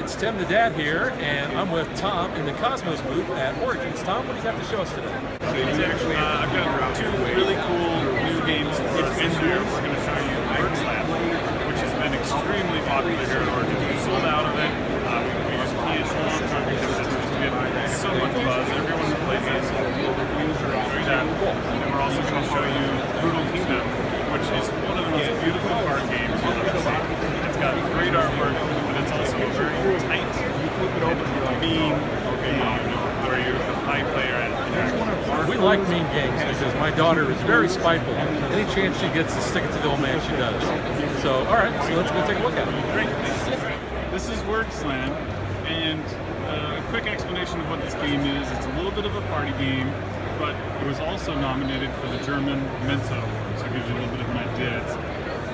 it's Tim the Dad here, and I'm with Tom in the Kosmos booth at Origins. Tom, what do you have to show us today? I've got two really cool new games for us this year. We're going to show you MacLeod, which has been extremely popular here at Origins. We sold out of it. We just can't hold on to it because it's just getting so much buzz. Everyone who plays it is that. And we're also going to show you Brutal Kingdom, which is one of the most beautiful card games you'll ever see. It's got great artwork, but it's also a very tight, mean game where you're a high player at interaction. We like mean games because my daughter is very spiteful. Any chance she gets to stick it to the old man, she does. So, all right, so let's go take a look at it. Great. This is MacLeod, and a quick explanation of what this game is. It's a little bit of a party game, but it was also nominated for the German Mensa Award, so it gives you a little bit of an idea.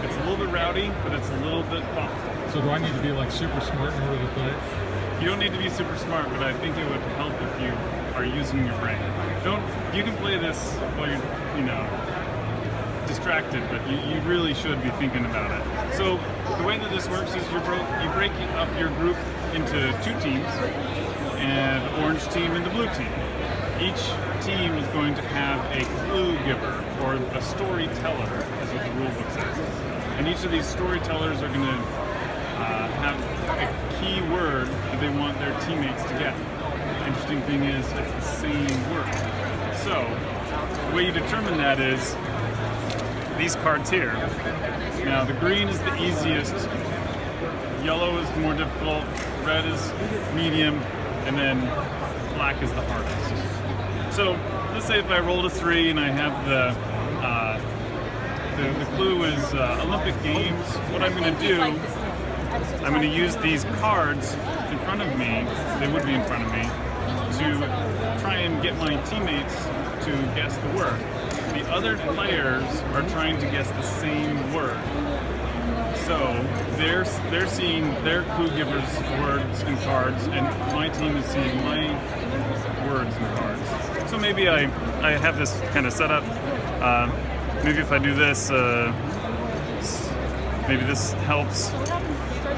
It's a little bit rowdy, but it's a little bit thoughtful. So do I need to be like super smart in order to play it? You don't need to be super smart, but I think it would help if you are using your brain. You can play this while you're, distracted, but you really should be thinking about it. So the way that this works is you break up your group into two teams, and the orange team and the blue team. Each team is going to have a clue giver, or a storyteller, is what the rule book says. And each of these storytellers are going to have a key word that they want their teammates to get. The interesting thing is it's the same word. So the way you determine that is these cards here. Now the green is the easiest, yellow is more difficult, red is medium, and then black is the hardest. So let's say if I rolled a 3 and I have the clue is Olympic Games, what I'm going to do, I'm going to use these cards in front of me, they would be in front of me, to try and get my teammates to guess the word. The other players are trying to guess the same word. So they're seeing their clue givers' words and cards, and my team is seeing my words and cards. So maybe I have this kind of set up. Maybe if I do this, maybe this helps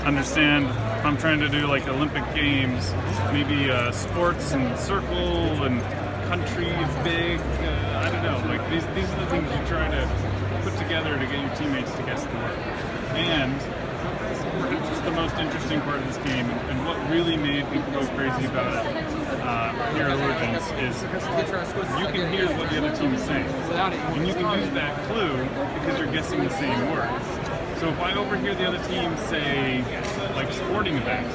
understand if I'm trying to do like Olympic Games, maybe sports and circle and country is big. I don't know. Like these are the things you try to put together to get your teammates to guess the word. And it's the most interesting part of this game, and what really made people go crazy about it here at Origins is you can hear what the other team is saying, and you can use that clue because you're guessing the same word. So if I overhear the other team say, like, sporting event,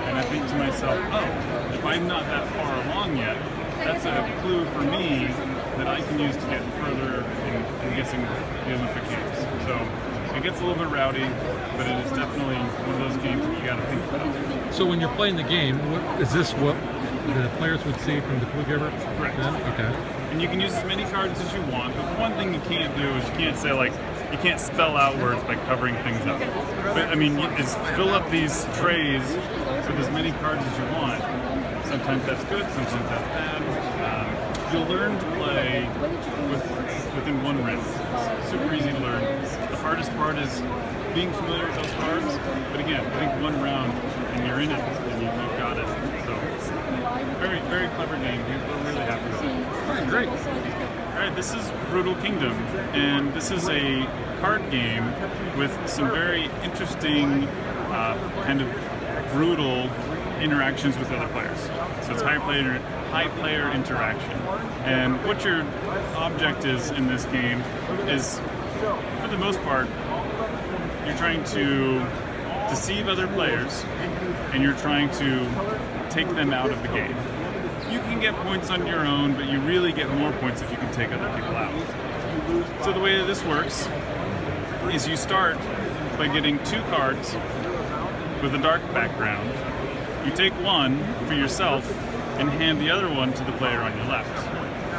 and I think to myself, oh, if I'm not that far along yet, that's a clue for me that I can use to get further in guessing the Olympic Games. So it gets a little bit rowdy, but it is definitely one of those games that you got to think about. So when you're playing the game, is this what the players would see from the clue giver? Correct. Then? Okay. And you can use as many cards as you want, but one thing you can't do is you can't say, like, you can't spell out words by covering things up. But I mean, is fill up these trays with as many cards as you want. Sometimes that's good, sometimes that's bad. You'll learn to play within one round. It's super easy to learn. The hardest part is being familiar with those cards. But again, I think one round and you're in it, and you've got it. So very, very clever game. We're really happy with it. All right, great. All right, this is Brutal Kingdom, and this is a card game with some very interesting kind of brutal interactions with other players. So it's high player interaction. And what your object is in this game is, for the most part, you're trying to deceive other players, and you're trying to take them out of the game. You can get points on your own, but you really get more points if you can take other people out. So the way that this works is you start by getting 2 cards with a dark background. You take one for yourself and hand the other one to the player on your left.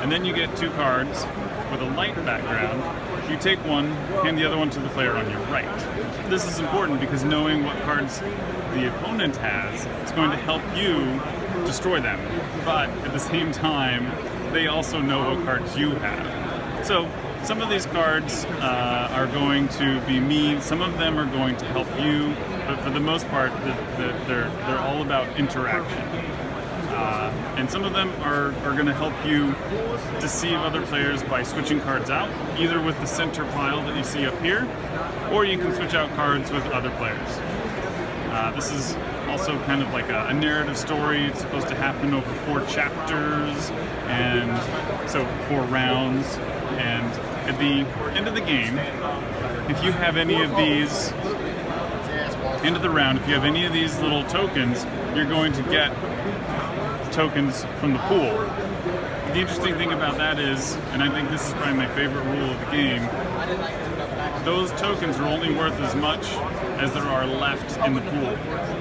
And then you get 2 cards with a light background. You take one, hand the other one to the player on your right. This is important because knowing what cards the opponent has is going to help you destroy them. But at the same time, they also know what cards you have. So some of these cards are going to be mean. Some of them are going to help you, but for the most part, they're all about interaction. And some of them are going to help you deceive other players by switching cards out, either with the center pile that you see up here, or you can switch out cards with other players. This is also kind of like a narrative story. It's supposed to happen over 4 chapters, and so 4 rounds. And at the end of the game, if you have any of these, end of the round, if you have any of these little tokens, you're going to get tokens from the pool. The interesting thing about that is, and I think this is probably my favorite rule of the game, those tokens are only worth as much as there are left in the pool.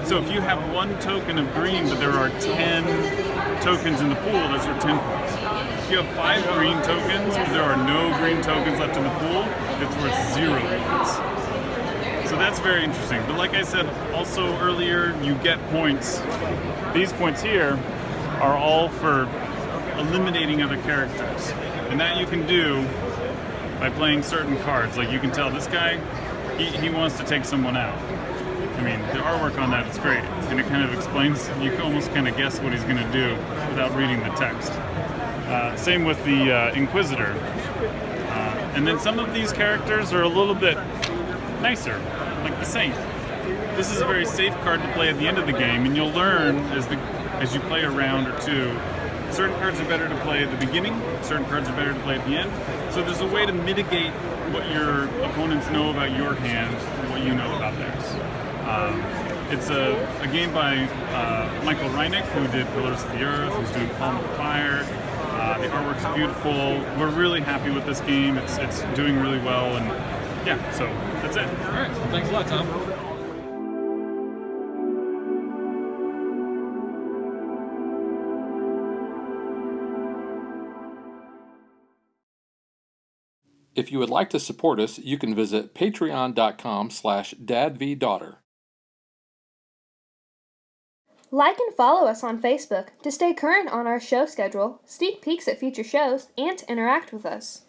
So if you have 1 token of green, but there are 10 tokens in the pool, those are 10 points. If you have 5 green tokens, but there are no green tokens left in the pool, it's worth 0 points. So that's very interesting. But like I said also earlier, you get points. These points here are all for eliminating other characters. And that you can do by playing certain cards. Like you can tell this guy, he wants to take someone out. I mean, the artwork on that is great. And it kind of explains, you can almost kind of guess what he's going to do without reading the text. Same with the Inquisitor. And then some of these characters are a little bit nicer, like the Saint. This is a very safe card to play at the end of the game, and you'll learn as you play a round or two, certain cards are better to play at the beginning, certain cards are better to play at the end. So there's a way to mitigate what your opponents know about your hand and what you know about theirs. It's a game by Michael Reineck, who did Pillars of the Earth, who's doing Palm of Fire. The artwork's beautiful. We're really happy with this game. It's doing really well, and yeah, so that's it. All right, so thanks a lot, Tom. If you would like to support us, you can visit patreon.com/dadvdaughter. Like and follow us on Facebook to stay current on our show schedule, sneak peeks at future shows, and to interact with us.